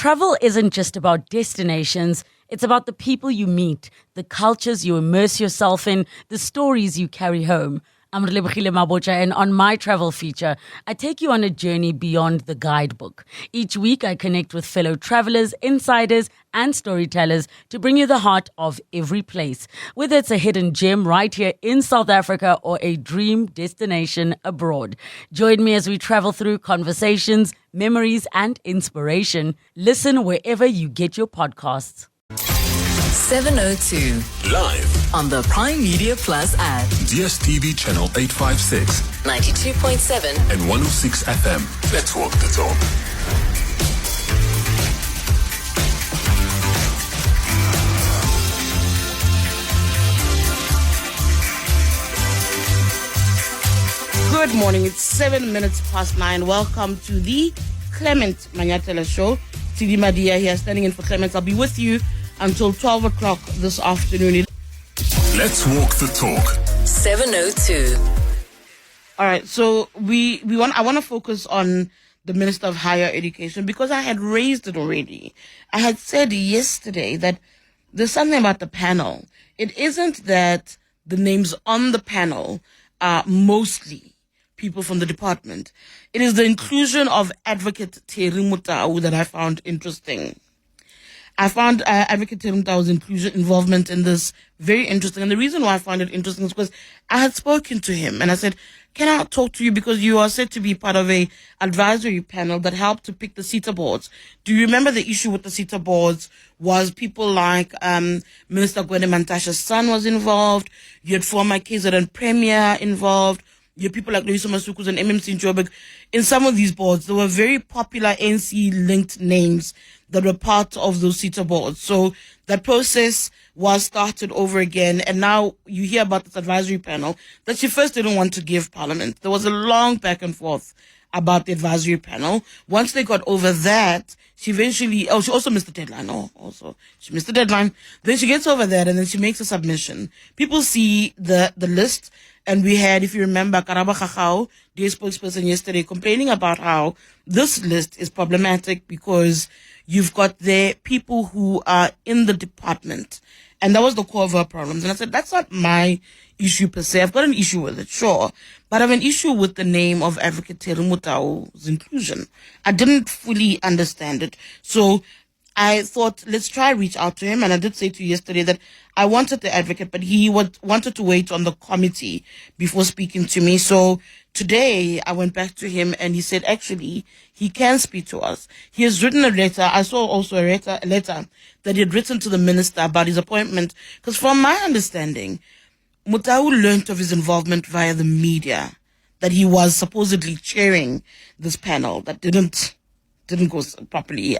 Travel isn't just about destinations, it's about the people you meet, the cultures you immerse yourself in, the stories you carry home. I'm Relebogile Mabocha, and on my travel feature, I take you on a journey beyond the guidebook. Each week, I connect with fellow travelers, insiders, and storytellers to bring you the heart of every place. Whether it's a hidden gem right here in South Africa or a dream destination abroad. Join me as we travel through conversations, memories, and inspiration. Listen wherever you get your podcasts. 702 Live on the Prime Media Plus app. DSTV channel 856 92.7 and 106 FM. Let's walk the talk. Good morning. It's 7 minutes past 9. Welcome to the Clement Manyathela Show. Tshidi Madia here, standing in for Clement. I'll be with you until 12 o'clock this afternoon. Let's walk the talk. 702. All right, so I want to focus on the Minister of Higher Education because I had raised it already. I had said yesterday that there's something about the panel. It isn't that the names on the panel are mostly people from the department. It is the inclusion of Advocate Tshidi Madia that I found interesting. I found Advocate Tshidi Madia's involvement in this very interesting. And the reason why I found it interesting is because I had spoken to him and I said, can I talk to you because you are said to be part of a advisory panel that helped to pick the SETA boards. Do you remember the issue with the SETA boards was people like Minister Mantasha's son was involved. You had former KZN Premier involved. You had people like Loyiso Masuku's and MMC Joburg. In some of these boards, there were very popular NC-linked names that were part of those SETA boards. So that process was started over again. And now you hear about this advisory panel that she first didn't want to give Parliament. There was a long back and forth about the advisory panel. Once they got over that, she eventually, she also missed the deadline. She missed the deadline. Then she gets over that and then she makes a submission. People see the list. And we had, if you remember, Karaba Khachau, the spokesperson yesterday, complaining about how this list is problematic because you've got there people who are in the department. And that was the core of her problems. And I said, that's not my issue per se. I've got an issue with it, sure. But I have an issue with the name of Advocate Tshidi Madia's inclusion. I didn't fully understand it. So I thought, let's try reach out to him. And I did say to you yesterday that I wanted the advocate, but he wanted to wait on the committee before speaking to me. So today I went back to him and he said, actually, he can speak to us. He has written a letter. I saw also a letter that he had written to the minister about his appointment. Because from my understanding, Madia learned of his involvement via the media, that he was supposedly chairing this panel that didn't go properly.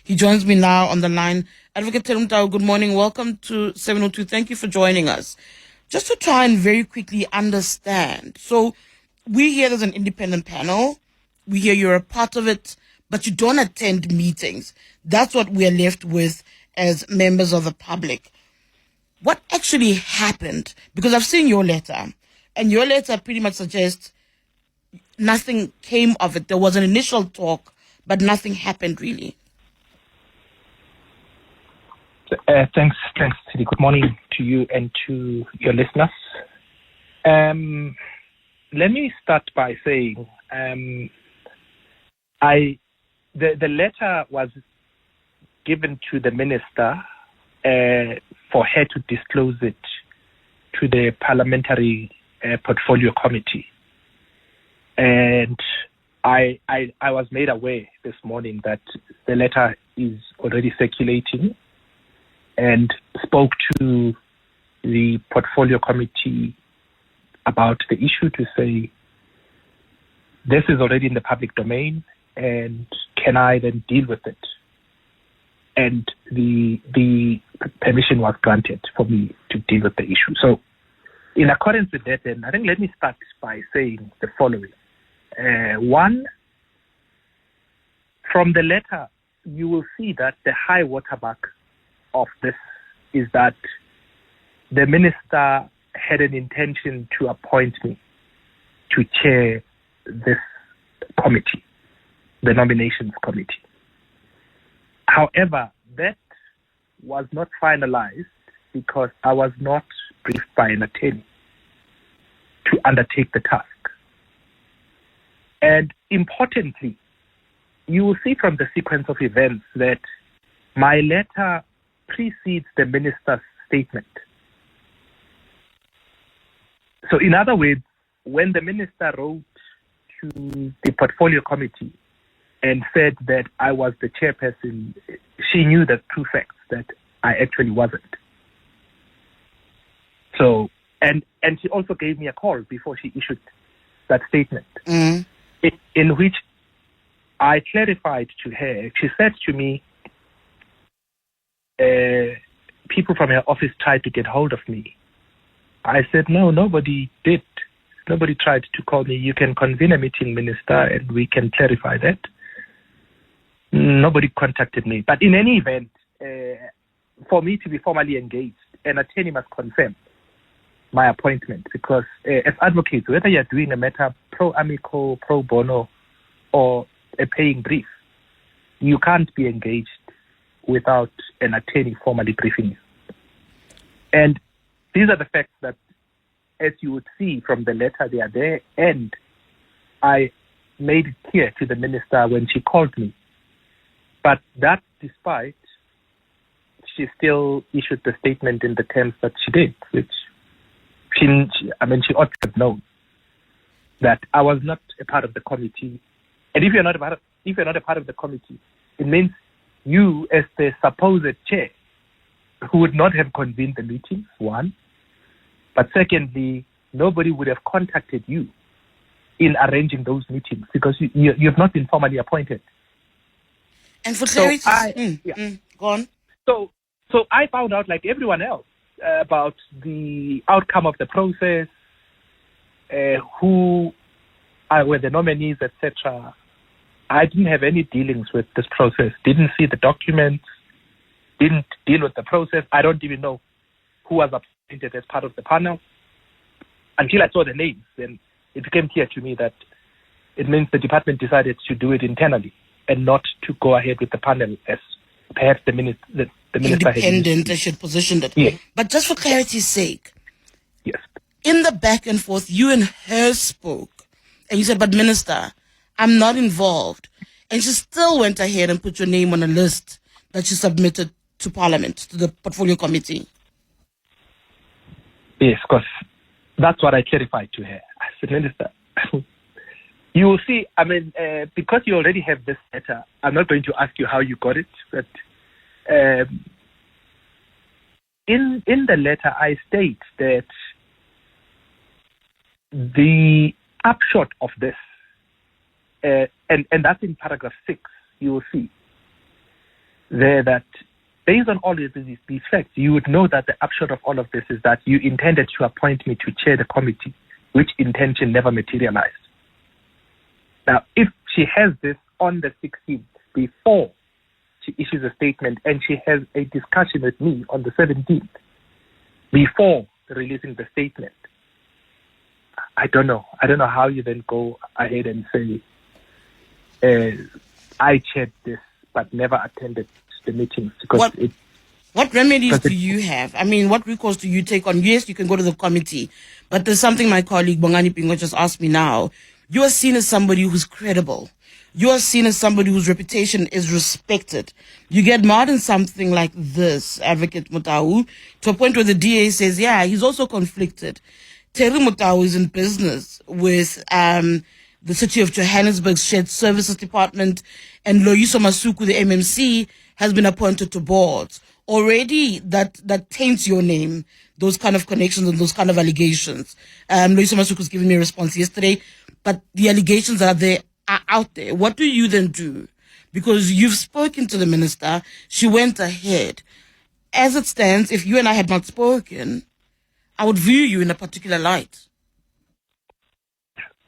He joins me now on the line. Advocate Tshidi Madia, good morning. Welcome to 702. Thank you for joining us. Just to try and very quickly understand. So we hear there's an independent panel. We hear you're a part of it, but you don't attend meetings. That's what we're left with as members of the public. What actually happened? Because I've seen your letter, and your letter pretty much suggests nothing came of it. There was an initial talk, but nothing happened really. Thanks, Tshidi. Good morning to you and to your listeners. Let me start by saying the letter was given to the minister for her to disclose it to the Parliamentary Portfolio Committee. And I was made aware this morning that the letter is already circulating and spoke to the Portfolio Committee about the issue to say, this is already in the public domain and can I then deal with it? And the permission was granted for me to deal with the issue. So in accordance with that, then I think let me start by saying the following. One, from the letter, you will see that the high watermark of this is that the minister had an intention to appoint me to chair this committee, the nominations committee. However, that was not finalized because I was not briefed by an attorney to undertake the task. And importantly, you will see from the sequence of events that my letter precedes the minister's statement. So in other words, when the minister wrote to the portfolio committee and said that I was the chairperson, she knew the true facts that I actually wasn't. So, and she also gave me a call before she issued that statement, in which I clarified to her. She said to me, people from her office tried to get hold of me. I said, no, nobody did. Nobody tried to call me. You can convene a meeting, Minister, and we can clarify that. Nobody contacted me. But in any event, for me to be formally engaged, an attorney must confirm my appointment, because as advocates, whether you're doing a matter pro amico, pro bono, or a paying brief, you can't be engaged without an attorney formally briefing you. And these are the facts that, as you would see from the letter, they are there, and I made it clear to the minister when she called me. But that despite, she still issued the statement in the terms that she did, which she ought to have known that I was not a part of the committee. And if you're not a part of the committee, it means you, as the supposed chair, who would not have convened the meeting, one. But secondly, nobody would have contacted you in arranging those meetings because you have not been formally appointed. And for clarity, go on. So I found out, like everyone else, about the outcome of the process, who were the nominees, etc. I didn't have any dealings with this process. Didn't see the documents. Didn't deal with the process. I don't even know who was appointed as part of the panel. Until I saw the names, then it became clear to me that it means the department decided to do it internally and not to go ahead with the panel as perhaps the minister independent, I should position it. Yes. But just for clarity's sake, yes, in the back and forth, you and her spoke, and you said, "But Minister, I'm not involved," and she still went ahead and put your name on a list that she submitted to Parliament, to the portfolio committee. Yes, because that's what I clarified to her. I said, Minister, you will see, because you already have this letter, I'm not going to ask you how you got it, but in the letter I state that the upshot of this, and that's in paragraph 6, you will see there that based on all of these facts, you would know that the upshot of all of this is that you intended to appoint me to chair the committee, which intention never materialized. Now, if she has this on the 16th, before she issues a statement, and she has a discussion with me on the 17th, before releasing the statement, I don't know how you then go ahead and say, I chaired this, but never attended the meetings. Because what remedies do you have? What recourse do you take on? Yes, you can go to the committee, but there's something my colleague Bongani Pingo just asked me now. You are seen as somebody who's credible. You are seen as somebody whose reputation is respected. You get mad in something like this, Advocate Mutau, to a point where the DA says, yeah, he's also conflicted. Terry Mutau is in business with the City of Johannesburg's Shared Services Department, and Loyiso Masuku, the MMC, has been appointed to boards. Already that taints your name, those kind of connections and those kind of allegations. Loyiso Masuku has given me a response yesterday, but the allegations are out there. What do you then do? Because you've spoken to the minister, she went ahead. As it stands, if you and I had not spoken, I would view you in a particular light.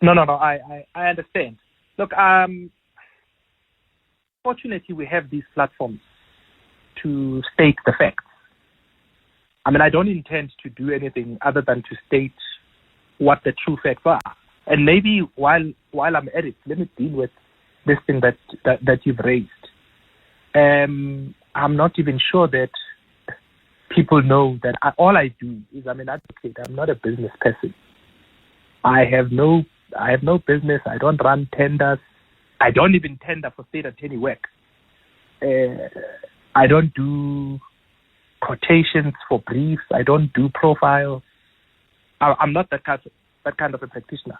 No, I understand. Look, fortunately, we have these platforms to state the facts. I don't intend to do anything other than to state what the true facts are. And maybe while I'm at it, let me deal with this thing that you've raised. I'm not even sure that people know that all I do is I'm an advocate. I'm not a business person. I have no business. I don't run tenders. I don't even tender for state attorney work. I don't do quotations for briefs. I don't do profiles. I'm not that kind of a practitioner.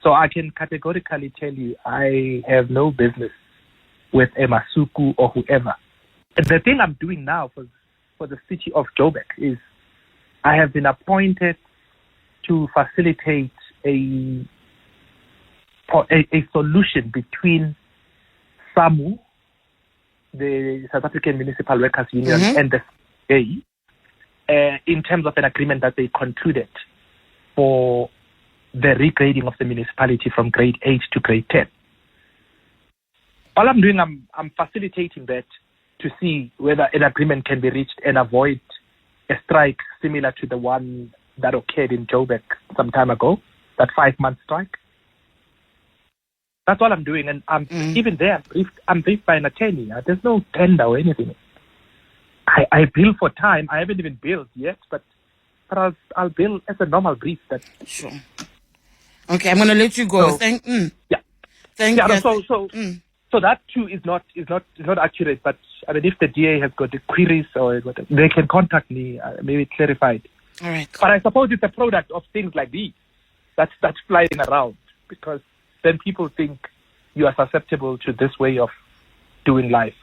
So I can categorically tell you I have no business with Emasuku or whoever. And the thing I'm doing now for the city of Joburg is I have been appointed to facilitate a solution between SAMU, the South African Municipal Workers Union, and the CA in terms of an agreement that they concluded for the regrading of the municipality from grade 8 to grade 10. All I'm doing, I'm facilitating that to see whether an agreement can be reached and avoid a strike similar to the one that occurred in Joburg some time ago, that 5-month strike. That's all I'm doing, and even there, I'm briefed by an attorney. There's no tender or anything. I bill for time. I haven't even billed yet, but I'll bill as a normal brief. Sure. Okay, I'm going to let you go. So, Thank you. So that too is not accurate. But I mean, if the DA has got the queries or whatever, they can contact me. Maybe clarify it. All right. But I suppose it's a product of things like these that's flying around, because then people think you are susceptible to this way of doing life.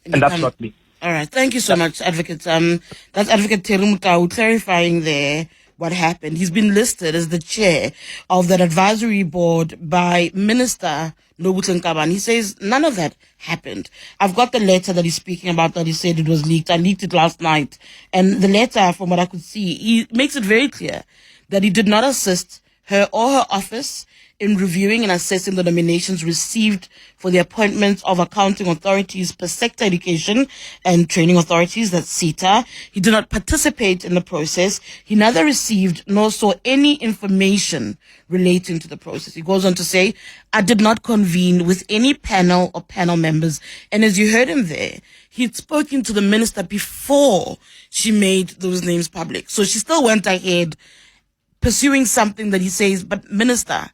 And that's not me. All right. Thank you so much, Advocate. That's Advocate Tshidi Madia clarifying there what happened. He's been listed as the chair of that advisory board by Minister Nobutlenkabani. He says none of that happened. I've got the letter that he's speaking about that he said it was leaked. I leaked it last night. And the letter, from what I could see, he makes it very clear that he did not assist her or her office in reviewing and assessing the nominations received for the appointments of accounting authorities per sector education and training authorities, that's SETA. He did not participate in the process. He neither received nor saw any information relating to the process. He goes on to say, I did not convene with any panel or panel members. And as you heard him there, he'd spoken to the minister before she made those names public. So she still went ahead pursuing something that he says, but Minister,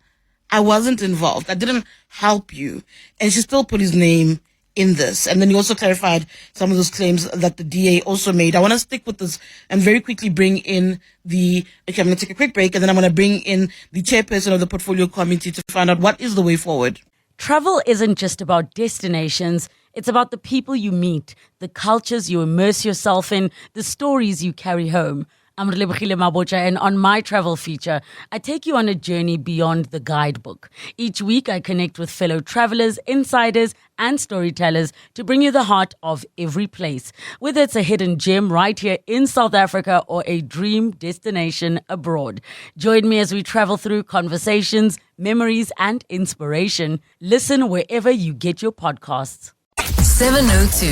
I wasn't involved. I didn't help you. And she still put his name in this. And then he also clarified some of those claims that the DA also made. I want to stick with this and very quickly bring in okay, I'm going to take a quick break, and then I'm going to bring in the chairperson of the portfolio committee to find out what is the way forward. Travel isn't just about destinations. It's about the people you meet, the cultures you immerse yourself in, the stories you carry home. I'm Relebogile Mabocha, and on my travel feature, I take you on a journey beyond the guidebook. Each week, I connect with fellow travelers, insiders, and storytellers to bring you the heart of every place, whether it's a hidden gem right here in South Africa or a dream destination abroad. Join me as we travel through conversations, memories, and inspiration. Listen wherever you get your podcasts. 702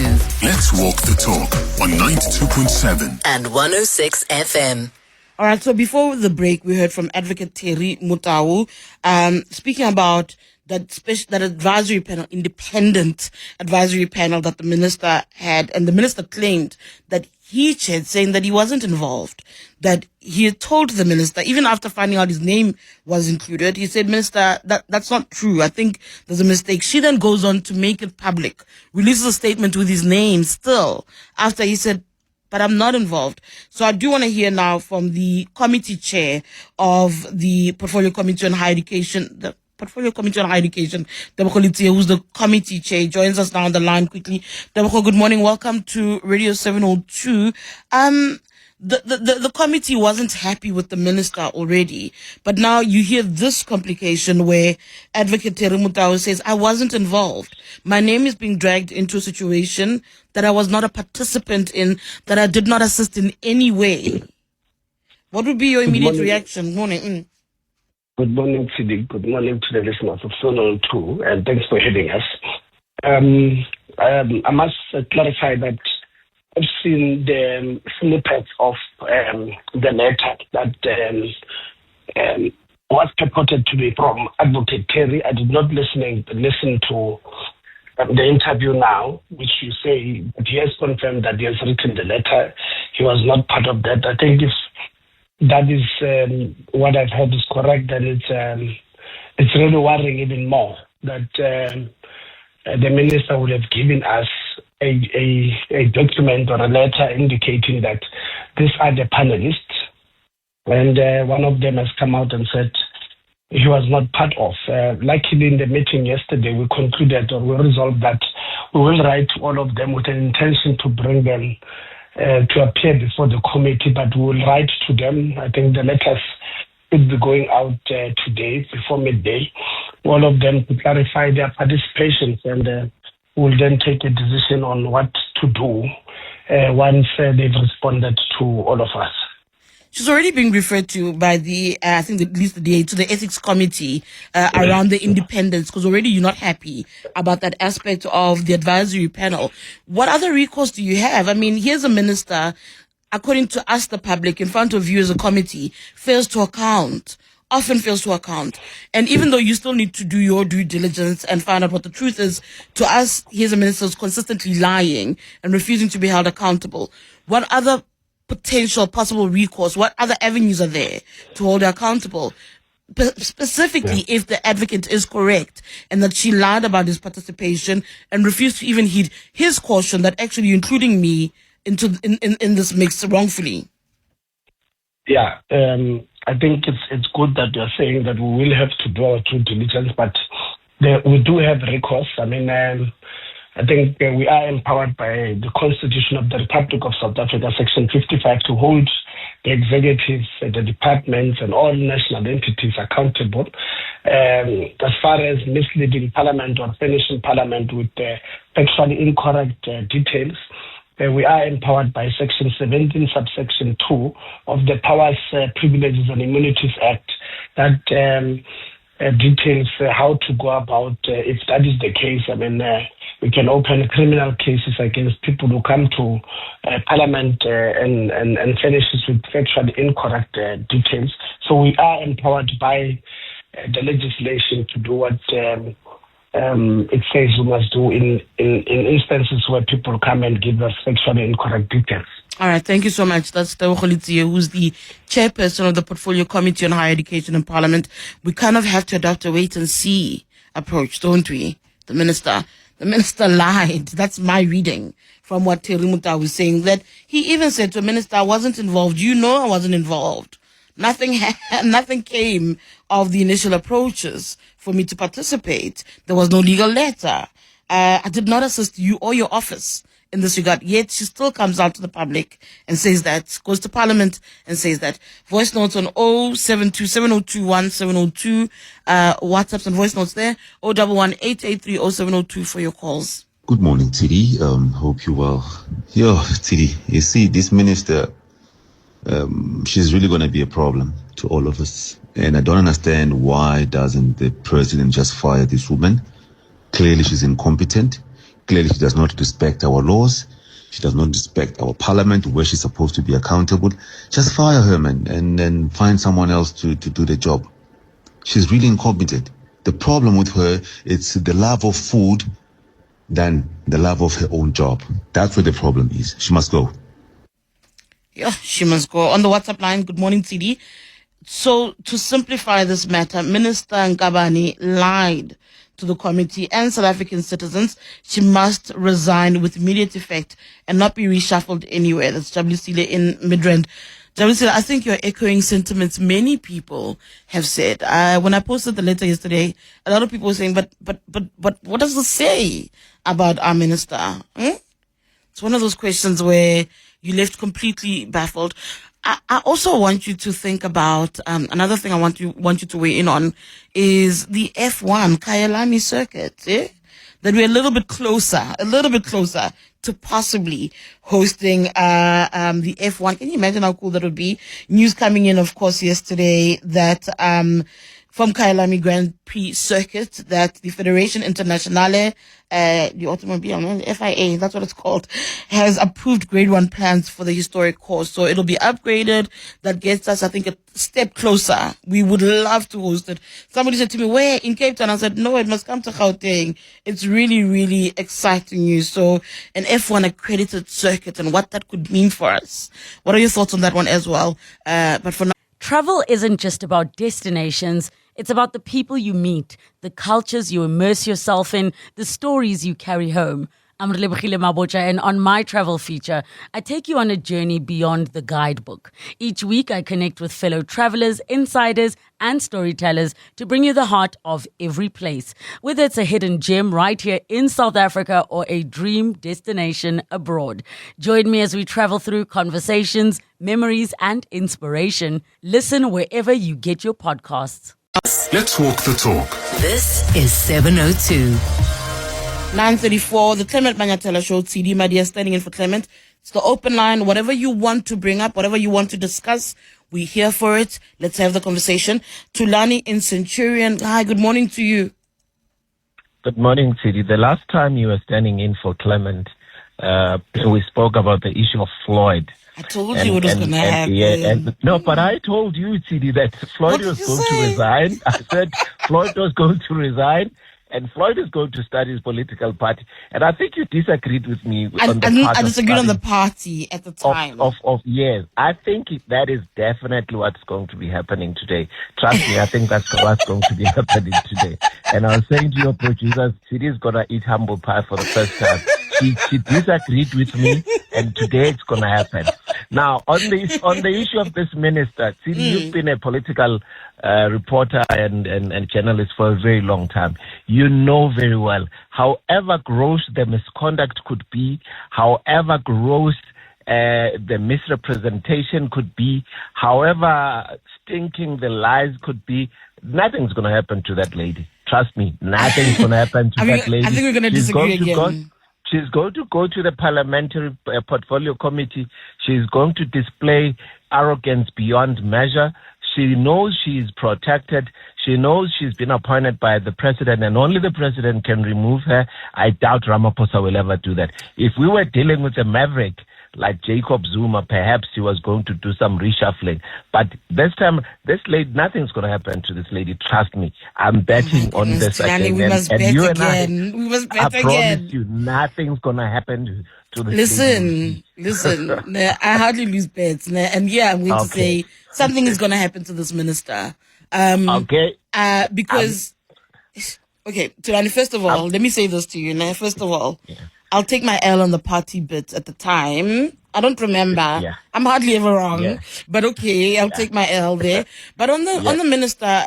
Let's walk the talk on 92.7 and 106 FM. All right, so before the break, we heard from Advocate Tshidi Madia speaking about that advisory panel, independent advisory panel that the minister had, and the minister claimed that he chaired, saying that he wasn't involved, that he had told the minister, even after finding out his name was included, he said, Minister, that's not true. I think there's a mistake. She then goes on to make it public, releases a statement with his name still, after he said, but I'm not involved. So I do want to hear now from the committee chair of the Portfolio Committee on Higher Education, Teboko Litsie, who's the committee chair, joins us now on the line quickly. Teboko, good morning. Welcome to Radio 702. The committee wasn't happy with the minister already, but now you hear this complication where Advocate Tshidi Madia says, I wasn't involved. My name is being dragged into a situation that I was not a participant in, that I did not assist in any way. What would be your immediate reaction? Good morning. Good morning, Tshidi. Good morning to the listeners of 702, and thanks for having us. I must clarify that I've seen the snippets of the letter that was purported to be from Advocate Terry. I did not listen to the interview now, which you say that he has confirmed that he has written the letter. He was not part of that. I think if that is what I've heard is correct, then it's really worrying even more that the minister would have given us a document or a letter indicating that these are the panelists, and one of them has come out and said he was not part of. Luckily, in the meeting yesterday, we concluded or we resolved that we will write to all of them with an intention to bring them to appear before the committee, but we will write to them. I think the letters will be going out today before midday, all of them to clarify their participations, and we'll then take a decision on what to do once they've responded to all of us. She's already being referred to by the, I think at least to the ethics committee around the independence, because already you're not happy about that aspect of the advisory panel. What other recourse do you have? I mean, here's a minister, according to us, the public, in front of you as a committee, often fails to account. And even though you still need to do your due diligence and find out what the truth is, to us, here's a minister who's consistently lying and refusing to be held accountable. What other potential possible recourse, what other avenues are there to hold her accountable? Specifically, if the advocate is correct and that she lied about his participation and refused to even heed his caution that actually you're including me in this mix wrongfully. Yeah, I think it's good that you're saying that we will have to do our due diligence, but we do have recourse. I mean, I think we are empowered by the Constitution of the Republic of South Africa, Section 55, to hold the executives, the departments, and all national entities accountable. As far as misleading Parliament or furnishing Parliament with factually incorrect details, we are empowered by Section 17, subsection 2 of the Powers, Privileges and Immunities Act that details how to go about if that is the case. I mean, we can open criminal cases against people who come to Parliament and furnish us with factually incorrect details. So we are empowered by the legislation to do what it says we must do in instances where people come and give us factually incorrect details. All right, thank you so much. That's Teo Kgolitsie, who's the chairperson of the Portfolio Committee on Higher Education in Parliament. We kind of have to adopt a wait-and-see approach, don't we? The minister lied. That's my reading from what Tshidi Madia was saying, that he even said to a minister, I wasn't involved. You know I wasn't involved. Nothing came of the initial approaches for me to participate. There was no legal letter. I did not assist you or your office in this regard. Yet she still comes out to the public and says that, goes to Parliament and says that. Voice notes on 072 702 1702. WhatsApps and voice notes there. 011 883 0702 for your calls. Good morning, Tshidi. Hope you're well. Tshidi, you see, this minister, she's really going to be a problem to all of us. And I don't understand why doesn't the president just fire this woman? Clearly she's incompetent. Clearly she does not respect our laws. She does not respect our parliament where she's supposed to be accountable. Just fire her, man, and then find someone else to do the job. She's really incompetent. The problem with her, it's the love of food than the love of her own job. That's where the problem is. She must go. Yeah, she must go. On the WhatsApp line, good morning, Tshidi. So, to simplify this matter, Minister Nkabani lied to the committee and South African citizens. She must resign with immediate effect and not be reshuffled anywhere. That's WCLA in Midrand. WCLA, I think you're echoing sentiments many people have said. When I posted the letter yesterday, a lot of people were saying, but what does this say about our minister? It's one of those questions where you left completely baffled. I also want you to think about another thing I want you to weigh in on is the F1 Kyalami circuit. That we're a little bit closer to possibly hosting the F1. Can you imagine how cool that would be? News coming in, of course, yesterday that from Kyalami Grand Prix circuit that the Federation Internationale, the Automobile, FIA, that's what it's called, has approved grade 1 plans for the historic course. So it'll be upgraded. That gets us, I think, a step closer. We would love to host it. Somebody said to me, where? In Cape Town? I said, no, it must come to Gauteng. It's really, really exciting news. So an F1 accredited circuit and what that could mean for us. What are your thoughts on that one as well? But for now, travel isn't just about destinations. It's about the people you meet, the cultures you immerse yourself in, the stories you carry home. I'm Relebogile Mabotja, and on my travel feature, I take you on a journey beyond the guidebook. Each week, I connect with fellow travelers, insiders, and storytellers to bring you the heart of every place. Whether it's a hidden gem right here in South Africa or a dream destination abroad. Join me as we travel through conversations, memories, and inspiration. Listen wherever you get your podcasts. Let's walk the talk. This is 702. 9:34, the Clement Manyathela Show, Tshidi Madia standing in for Clement. It's the open line. Whatever you want to bring up, whatever you want to discuss, we're here for it. Let's have the conversation. Tulani in Centurion. Hi, good morning to you. Good morning, Tshidi. The last time you were standing in for Clement, we spoke about the issue of Floyd. I told you what was going to happen. No, but I told you, Tshidi, that Floyd was going to resign. I said Floyd was going to resign. And Floyd is going to start his political party. And I think you disagreed with me on the part I disagreed on the party at the time. Yes. I think that is definitely what's going to be happening today. Trust me, I think that's what's going to be happening today. And I was saying to your producers, Tshidi is going to eat humble pie for the first time. She disagreed with me, and today it's going to happen. Now, on the issue of this minister, Tshidi, you've been a political reporter and journalist for a very long time. You know very well, however gross the misconduct could be, however gross the misrepresentation could be, however stinking the lies could be, nothing's going to happen to that lady. Trust me, nothing's going to happen to that lady. I think we're going to disagree again. She's going to go to the Parliamentary Portfolio Committee. She's going to display arrogance beyond measure. She knows she is protected. She knows she's been appointed by the president, and only the president can remove her. I doubt Ramaphosa will ever do that. If we were dealing with a maverick like Jacob Zuma, perhaps he was going to do some reshuffling. But this time, this lady, nothing's going to happen to this lady. Trust me. I'm betting on this again. We must bet again. We must bet again. I promise you, nothing's going to happen to this lady. Listen. I hardly lose bets. And yeah, I'm going to say something is going to happen to this minister. Because, Tulani, first of all, let me say this to you. Now, first of all, I'll take my L on the party bit at the time. I don't remember. Yeah. I'm hardly ever wrong. Yeah. But okay, I'll take my L there. But on the minister,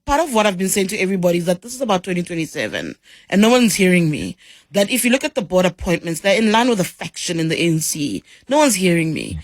part of what I've been saying to everybody is that this is about 2027, and no one's hearing me. That if you look at the board appointments, they're in line with a faction in the ANC. No one's hearing me.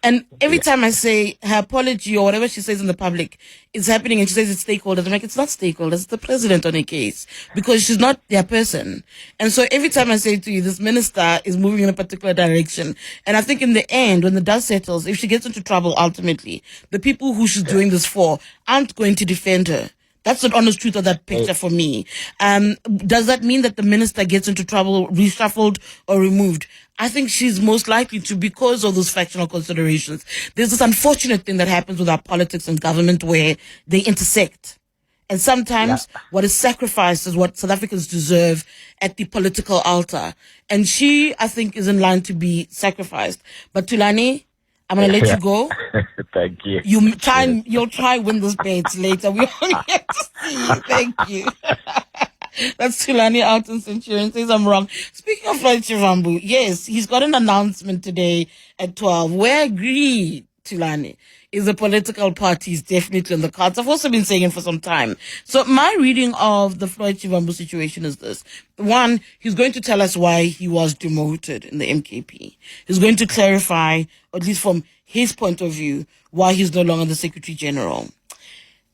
And every time I say her apology or whatever she says in the public is happening and she says it's stakeholders, I'm like, it's not stakeholders, it's the president on a case because she's not their person. And so every time I say to you, this minister is moving in a particular direction. And I think in the end, when the dust settles, if she gets into trouble ultimately, the people who she's doing this for aren't going to defend her. That's the honest truth of that picture for me. Does that mean that the minister gets into trouble, reshuffled or removed? I think she's most likely to because of those factional considerations. There's this unfortunate thing that happens with our politics and government where they intersect. And sometimes what is sacrificed is what South Africans deserve at the political altar. And she, I think, is in line to be sacrificed. But Tulani, I'm going to let you go. Thank you. You'll try win this bet later. We only have to see. Thank you. That's Tulani out in Centurion. Says I'm wrong. Speaking of Floyd Shivambu, yes, he's got an announcement today at 12. We agree, Tulani, is the political party is definitely on the cards. I've also been saying it for some time. So my reading of the Floyd Shivambu situation is this. One, he's going to tell us why he was demoted in the MKP. He's going to clarify, at least from his point of view, why he's no longer the Secretary General.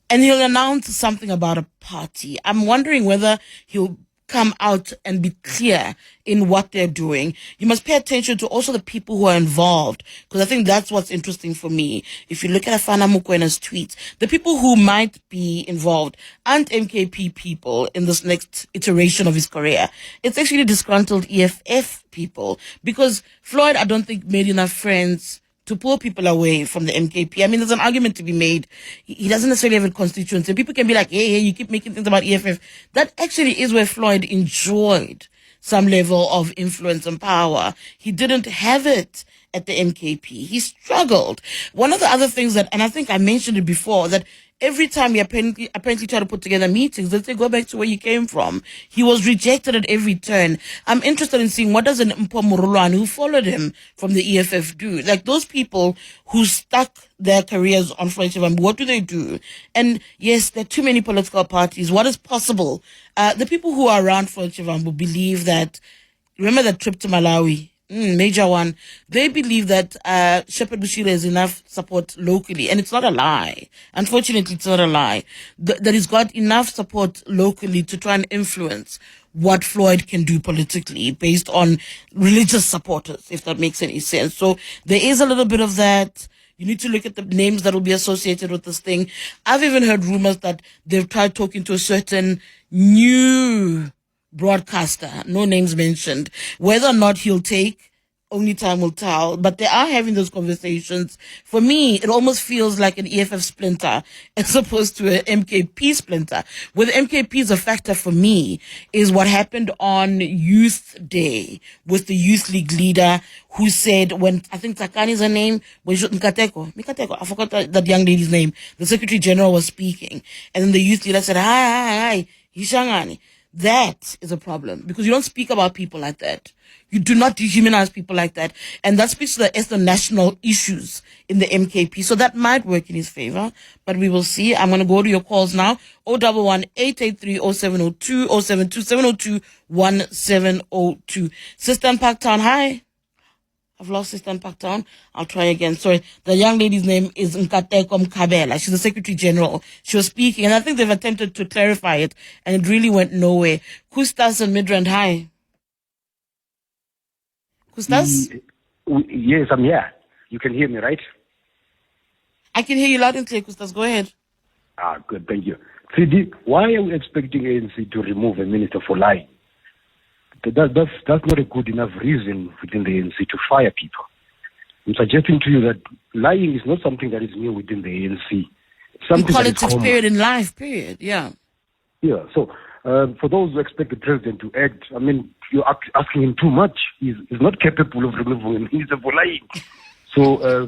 And he'll announce something about a party. I'm wondering whether he'll come out and be clear in what they're doing. You must pay attention to also the people who are involved, because I think that's what's interesting for me. If you look at Afana Mukwena's tweets, the people who might be involved aren't MKP people in this next iteration of his career. It's actually disgruntled EFF people, because Floyd, I don't think, made enough friends to pull people away from the MKP. I mean, there's an argument to be made. He doesn't necessarily have a constituency. People can be like, hey, you keep making things about EFF. That actually is where Floyd enjoyed some level of influence and power. He didn't have it at the MKP. He struggled. One of the other things that, and I think I mentioned it before, that every time he apparently tried to put together meetings, they say, go back to where you came from. He was rejected at every turn. I'm interested in seeing what does an Mpho Morolwane who followed him from the EFF do? Like those people who stuck their careers on Floyd Shivambu, what do they do? And yes, there are too many political parties. What is possible? The people who are around Floyd Shivambu believe that, remember that trip to Malawi? Major one. They believe that Shepherd Bushira has enough support locally, and it's not a lie. Unfortunately, it's not a lie. That he's got enough support locally to try and influence what Floyd can do politically based on religious supporters, if that makes any sense. So there is a little bit of that. You need to look at the names that will be associated with this thing. I've even heard rumors that they've tried talking to a certain new broadcaster, no names mentioned. Whether or not he'll take, only time will tell, but they are having those conversations. For me, it almost feels like an EFF splinter as opposed to an MKP splinter. Where the MKP is a factor for me is what happened on Youth Day with the Youth League leader who said, when, I think Takani is her name, when Mikateko, I forgot that young lady's name, the Secretary General was speaking, and then the youth leader said, hi, Hishangani. That is a problem, because you don't speak about people like that. You do not dehumanize people like that. And that speaks to the ethno-national issues in the MKP. So that might work in his favor, but we will see. I'm going to go to your calls now. 011-883-0702, 072-702-1702. Sister in Parktown, hi. I've lost Sister in Parktown. I'll try again. Sorry. The young lady's name is Nkateko Mkabela. She's the Secretary General. She was speaking, and I think they've attempted to clarify it, and it really went nowhere. Kustas and Midrand, hi. Kustas? Yes, I'm here. You can hear me, right? I can hear you loud and clear, Kustas. Go ahead. Good. Thank you. Tshidi, why are we expecting ANC to remove a minister for lying? That's not a good enough reason within the ANC to fire people. I'm suggesting to you that lying is not something that is new within the ANC. In politics, period, in life, period, yeah. Yeah, so for those who expect the president to act, I mean, you're asking him too much. He's not capable of removing him. He's for lying. So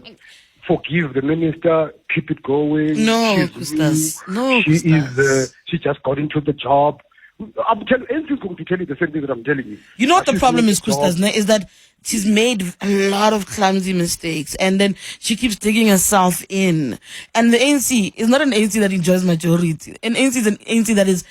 forgive the minister, keep it going. No, Kustas. No, Kustas. She just got into the job. I'm telling you, going to tell you the same thing that I'm telling you. You know what the problem is, Kustas, is that she's made a lot of clumsy mistakes, and then she keeps digging herself in. And the ANC is not an ANC that enjoys majority. An ANC is an ANC that is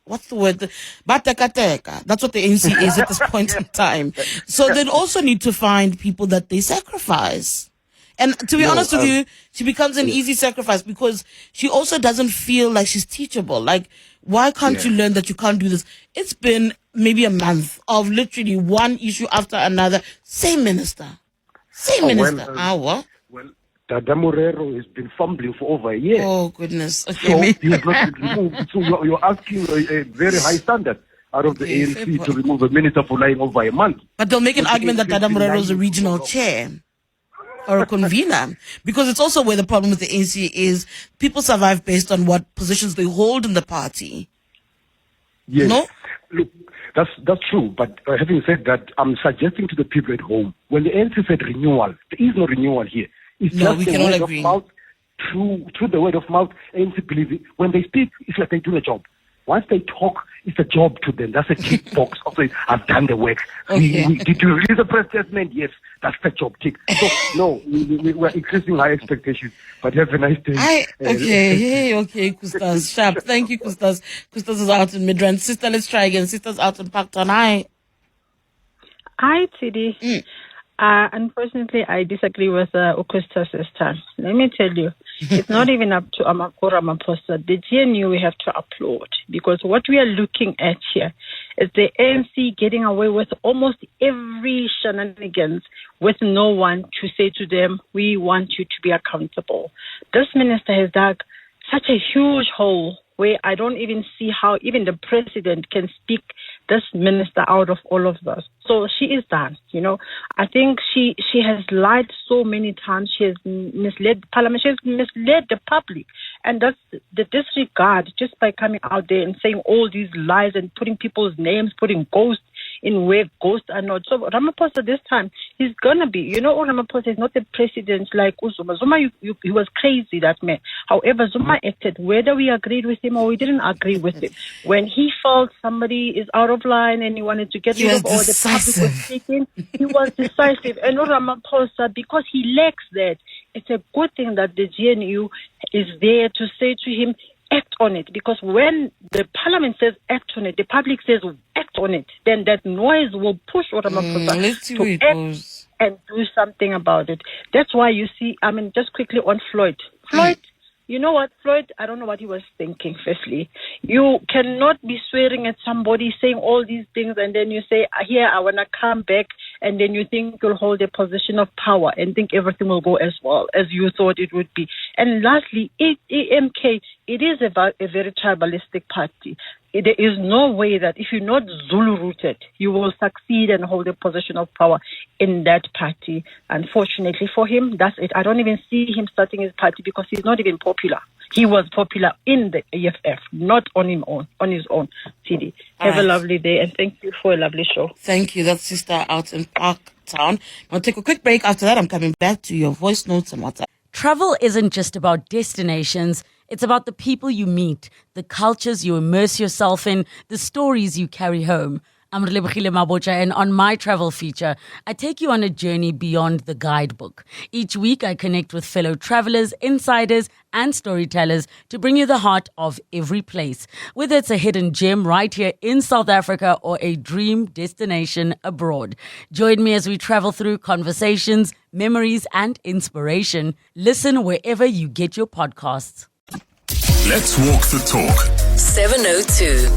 what's the word? Batakateka. That's what the ANC is at this point in time. So they also need to find people that they sacrifice. And to be honest with you, she becomes an easy sacrifice because she also doesn't feel like she's teachable. Like, why can't you learn that you can't do this? It's been maybe a month of literally one issue after another. Same minister. What? Well, Dada Morero has been fumbling for over a year. Oh, goodness. Okay, so he's not been removed. So you're asking a very high standard out of the ANC to remove a minister for lying over a month. But they'll make an argument that Dada Morero is a regional chair or a convener, because it's also where the problem with the ANC is people survive based on what positions they hold in the party. Yes. No? Look, that's true. But having said that, I'm suggesting to the people at home, when the ANC said renewal, there is no renewal here. It's just the word of mouth. Through the word of mouth, ANC believes it. When they speak, it's like they do a job. Once they talk, it's a job to them. That's a tick box. Also, I've done the work. Okay. Did you release a press statement? Yes, that's the job tick. So, no, we're increasing high expectations. But have a nice day. Okay, Kustas. Sharp. Thank you, Kustas. Kustas is out in Midrand. Sister, let's try again. Sister's out in Parktown. Hi. Hi, Tshidi. Unfortunately, I disagree with Kustas' sister. Let me tell you, It's not even up to Ramaphosa. The GNU we have to applaud, because what we are looking at here is the ANC getting away with almost every shenanigans with no one to say to them, we want you to be accountable. This minister has dug such a huge hole where I don't even see how even the president can speak this minister out of all of this. So she is done, you know. I think she has lied so many times. She has misled the parliament. She has misled the public. And that's the disregard just by coming out there and saying all these lies and putting people's names, putting ghosts in where ghosts are not. So Ramaphosa this time, he's going to be, you know, Ramaphosa is not the president like Zuma. Zuma, he was crazy, that man. However, Zuma acted, whether we agreed with him or we didn't agree with him. When he felt somebody is out of line and he wanted to get rid of all the public was taken, he was decisive. And Ramaphosa, because he lacks that, it's a good thing that the GNU is there to say to him, act on it, because when the parliament says act on it, the public says act on it, then that noise will push Ramaphosa to act and do something about it. That's why you see, I mean, just quickly on Floyd. You know what, Floyd, I don't know what he was thinking, firstly. You cannot be swearing at somebody, saying all these things, and then you say, here, I want to come back, and then you think you'll hold a position of power and think everything will go as well as you thought it would be. And lastly, MK, it is a very tribalistic party. There is no way that if you're not Zulu-rooted, you will succeed and hold a position of power in that party. Unfortunately for him, that's it. I don't even see him starting his party because he's not even popular. He was popular in the EFF, not on his own. Tshidi, have a lovely day, and thank you for a lovely show. Thank you. That's Sister out in Parktown. I'll take a quick break. After that, I'm coming back to your voice notes and WhatsApp. Travel isn't just about destinations. It's about the people you meet, the cultures you immerse yourself in, the stories you carry home. I'm Tshidi Madia, and on my travel feature, I take you on a journey beyond the guidebook. Each week, I connect with fellow travelers, insiders, and storytellers to bring you the heart of every place. Whether it's a hidden gem right here in South Africa or a dream destination abroad. Join me as we travel through conversations, memories, and inspiration. Listen wherever you get your podcasts. Let's walk the talk. 702.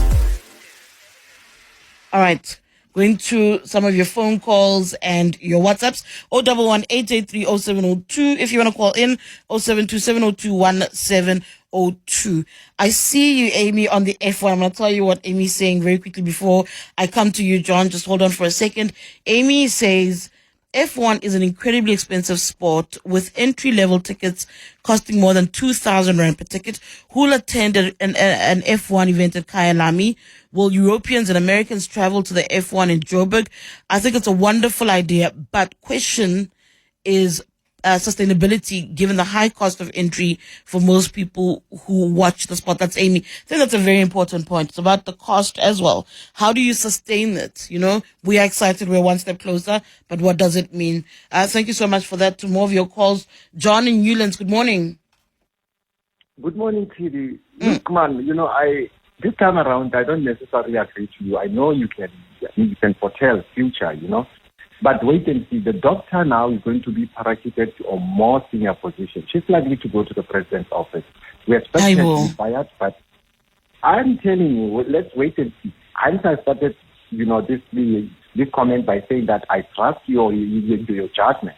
All right. Going to some of your phone calls and your WhatsApps. 011-883-0702. If you want to call in, 072-702-1702. I see you, Amy, on the F1. I'm going to tell you what Amy's saying very quickly before I come to you, John. Just hold on for a second. Amy says, F1 is an incredibly expensive sport with entry-level tickets costing more than 2,000 Rand per ticket. Who'll attend an F1 event at Kyalami? Will Europeans and Americans travel to the F1 in Joburg? I think it's a wonderful idea, but question is sustainability given the high cost of entry for most people who watch the sport. That's Amy. I think that's a very important point. It's about the cost as well. How do you sustain it? You know, we are excited. We're one step closer, but what does it mean? Thank you so much for that. To more of your calls. John in Newlands, good morning. Good morning, Tshidi. Look, man, you know, this time around, I don't necessarily agree to you. I know you can foretell future, you know. But wait and see. The doctor now is going to be parachuted to a more senior position. She's likely to go to the president's office. We expect her to be fired, but I'm telling you, let's wait and see. I started, you know, this comment by saying that I trust your judgment,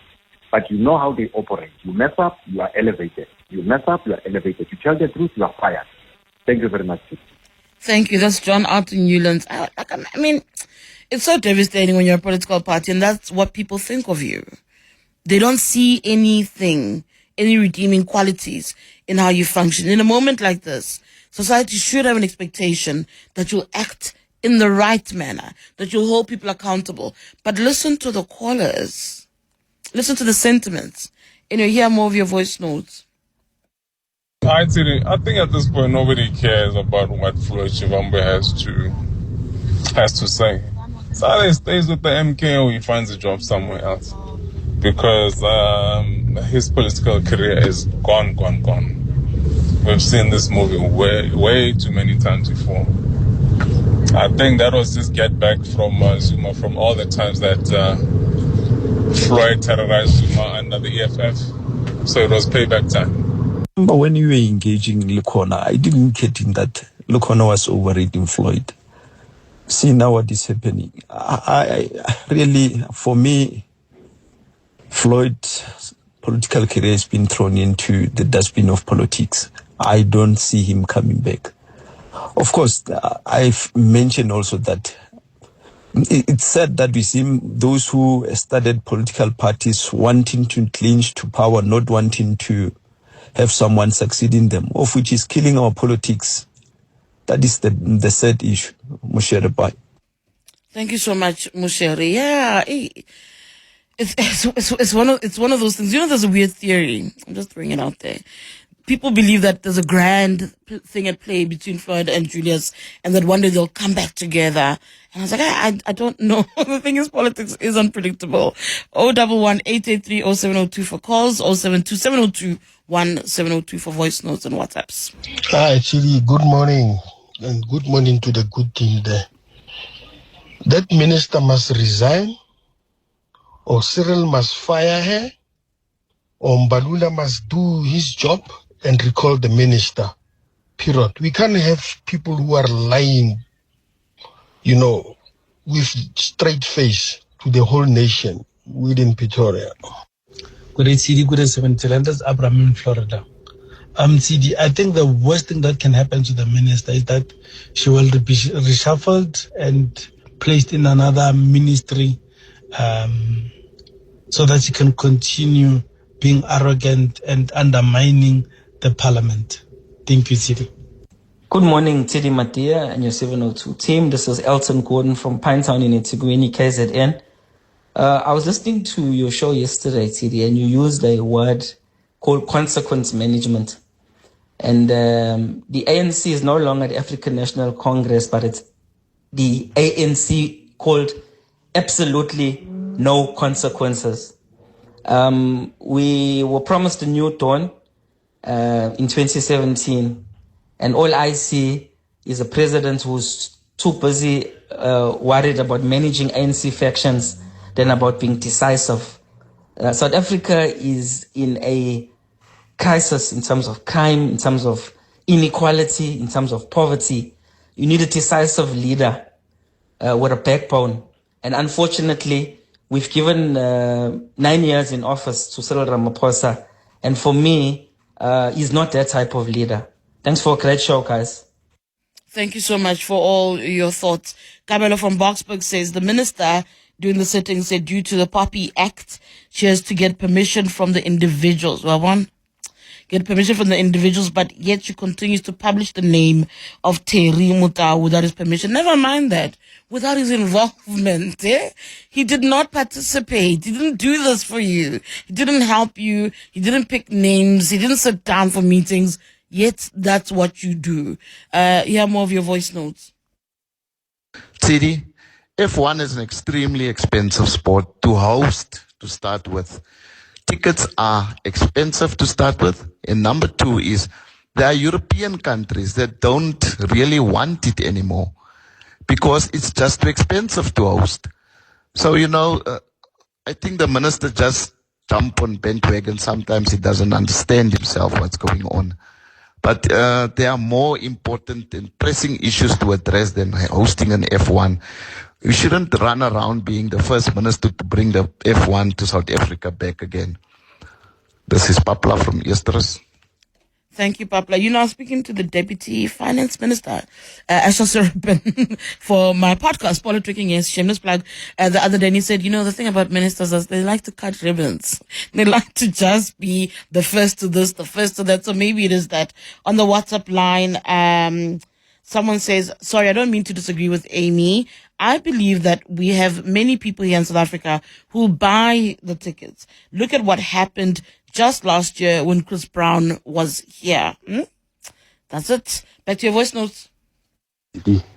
but you know how they operate. You mess up, you are elevated. You mess up, you are elevated. You tell the truth, you are fired. Thank you very much. Thank you. That's John out in Newlands. I mean, it's so devastating when you're a political party, and that's what people think of you. They don't see anything, any redeeming qualities in how you function. In a moment like this, society should have an expectation that you'll act in the right manner, that you'll hold people accountable. But listen to the callers. Listen to the sentiments. And you hear more of your voice notes. I think at this point nobody cares about what Floyd Shivambu has to say. So either he stays with the MK or he finds a job somewhere else, because his political career is gone. We've seen this movie way too many times before. I think that was just get back from Zuma, from all the times that Floyd terrorized Zuma under the EFF. So it was payback time. But when you were engaging Lukhona, I didn't indicate that Lukhona was overrating Floyd. See now what is happening. I really, for me, Floyd's political career has been thrown into the dustbin of politics. I don't see him coming back. Of course, I've mentioned also that it's said that we see those who started political parties wanting to clinch to power, not wanting to have someone succeed in them, of which is killing our politics. That is the sad issue, Mushere. Bye. Thank you so much, Mushere. Yeah, it's one of those things. You know, there's a weird theory. I'm just throwing it out there. People believe that there's a grand thing at play between Floyd and Julius, and that one day they'll come back together. And I was like, I don't know. The thing is, politics is unpredictable. 011-883-0702 for calls, 072-702-1702 for voice notes and WhatsApps. Hi, Tshidi. Good morning. And good morning to the good team there. That minister must resign, or Cyril must fire her, or Mbalula must do his job and recall the minister. Period. We can't have people who are lying, with straight face to the whole nation within Pretoria. Good day, Tshidi. Good day, 70. That's Abraham in Florida. Tshidi, I think the worst thing that can happen to the minister is that she will be reshuffled and placed in another ministry, so that she can continue being arrogant and undermining the parliament. Thank you, Tshidi. Good morning, Tshidi Madia and your 702 team. This is Elton Gordon from Pinetown in Etigweni, KZN. I was listening to your show yesterday, Tshidi, and you used a word called consequence management. And the ANC is no longer the African National Congress, but it's the ANC called absolutely no consequences. We were promised a new dawn in 2017, and all I see is a president who's too busy worried about managing ANC factions than about being decisive. South Africa is in a crisis in terms of crime, in terms of inequality, in terms of poverty. You need a decisive leader with a backbone. And unfortunately, we've given 9 years in office to Cyril Ramaphosa. And for me, he's not that type of leader. Thanks for a great show, guys. Thank you so much for all your thoughts. Kabelo from Boksburg says the minister during the sitting said due to the Poppy Act, she has to get permission from the individuals. Well, get permission from the individuals, but yet she continues to publish the name of Terry Mutau without his permission. Never mind that. Without his involvement, he did not participate. He didn't do this for you. He didn't help you. He didn't pick names. He didn't sit down for meetings. Yet that's what you do. Hear more of your voice notes. Tshidi, F1 is an extremely expensive sport to host to start with. Tickets are expensive to start with. And number two is there are European countries that don't really want it anymore because it's just too expensive to host. So, I think the minister just jump on bandwagon. Sometimes he doesn't understand himself what's going on. But there are more important and pressing issues to address than hosting an F1. We shouldn't run around being the first minister to bring the F1 to South Africa back again. This is Papla from Easters. Thank you, Papla. You're now speaking to the Deputy Finance Minister, Asha Surapan, for my podcast, Politicking. Yes, shameless plug. The other day, and he said, the thing about ministers is they like to cut ribbons. They like to just be the first to this, the first to that. So maybe it is that. On the WhatsApp line, someone says, sorry, I don't mean to disagree with Amy. I believe that we have many people here in South Africa who buy the tickets. Look at what happened just last year when Chris Brown was here. That's it. Back to your voice notes.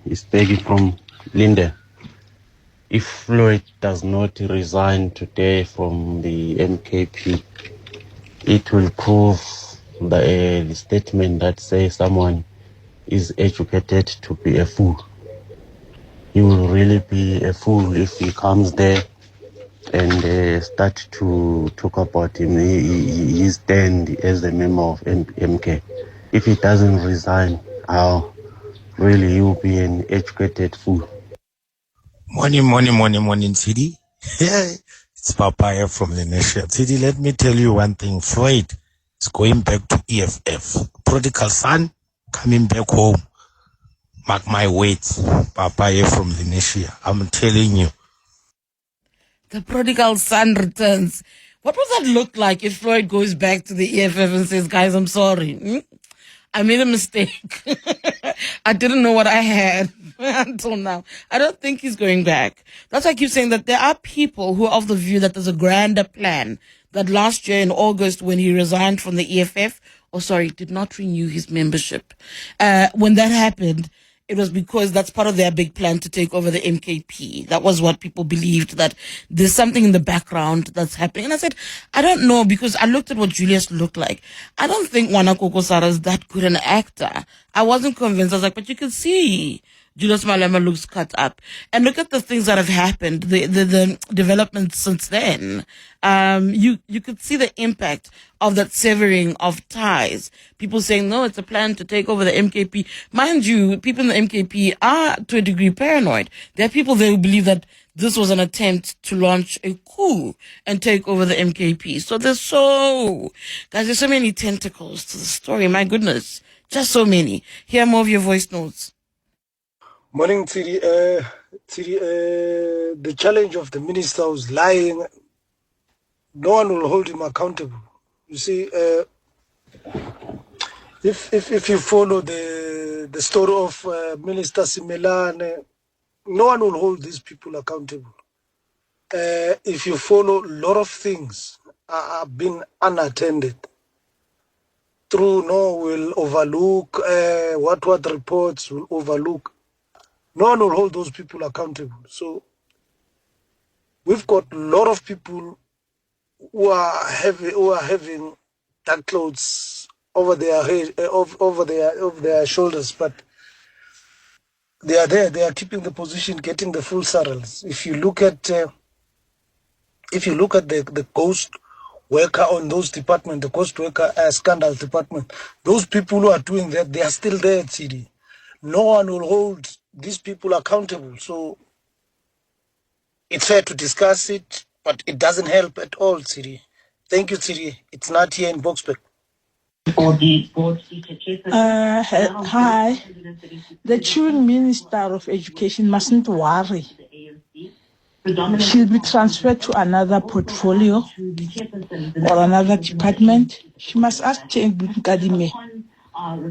It's Peggy from Linde. If Floyd does not resign today from the MKP, it will prove the statement that says someone is educated to be a fool. He will really be a fool if he comes there and start to talk about him, his stand as the member of MK. If he doesn't resign, how really he will be an educated fool. Morning, Tshidi. It's Papaya from the nation. Tshidi, let me tell you one thing. Floyd is going back to EFF. Prodigal son coming back home. Mark my words. Papaya from the nation. I'm telling you. The prodigal son returns. What would that look like if Floyd goes back to the EFF and says, guys, I'm sorry. I made a mistake. I didn't know what I had until now. I don't think he's going back. That's why I keep saying that there are people who are of the view that there's a grander plan. That last year in August when he resigned from the EFF, did not renew his membership. When that happened, it was because that's part of their big plan to take over the MKP. That was what people believed, that there's something in the background that's happening. And I said, I don't know, because I looked at what Julius looked like. I don't think Wana Kokosara is that good an actor. I wasn't convinced. I was like, but you can see Julius Malema looks cut up. And look at the things that have happened, the developments since then. You could see the impact of that severing of ties. People saying, no, it's a plan to take over the MKP. Mind you, people in the MKP are to a degree paranoid. There are people there who believe that this was an attempt to launch a coup and take over the MKP. So there's so many tentacles to the story. My goodness, just so many. Hear more of your voice notes. Morning, Tshidi. The challenge of the minister who's lying, no one will hold him accountable. You see, if you follow the story of Minister Simelane, no one will hold these people accountable. If you follow, a lot of things have been unattended. Will overlook, what reports will overlook. No one will hold those people accountable. So we've got a lot of people who are having dark clothes over their head, over their shoulders, but they are there. They are keeping the position, getting the full saddles. If you look at the ghost worker on those departments, the ghost worker scandal department, those people who are doing that, they are still there at Tshidi. No one will hold these people accountable. So it's fair to discuss it, but it doesn't help at all, Tshidi. Thank you, Tshidi. It's not here in Boksburg. Hi. The Tune Minister of Education mustn't worry. She'll be transferred to another portfolio or another department. She must ask Jane Kadime.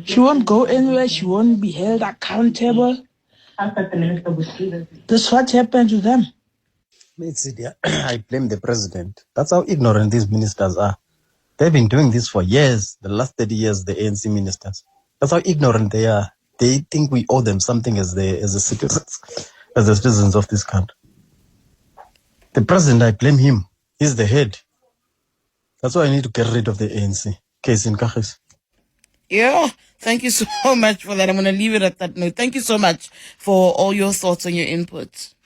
She won't go anywhere. She won't be held accountable. This is what happened to them. I blame the president. That's how ignorant these ministers are. They've been doing this for years, the last 30 years, the ANC ministers. That's how ignorant they are. They think we owe them something as the citizens of this country. The president, I blame him. He's the head. That's why I need to get rid of the ANC. Case in Kahis. Yeah, thank you so much for that. I'm going to leave it at that note. Thank you so much for all your thoughts and your inputs.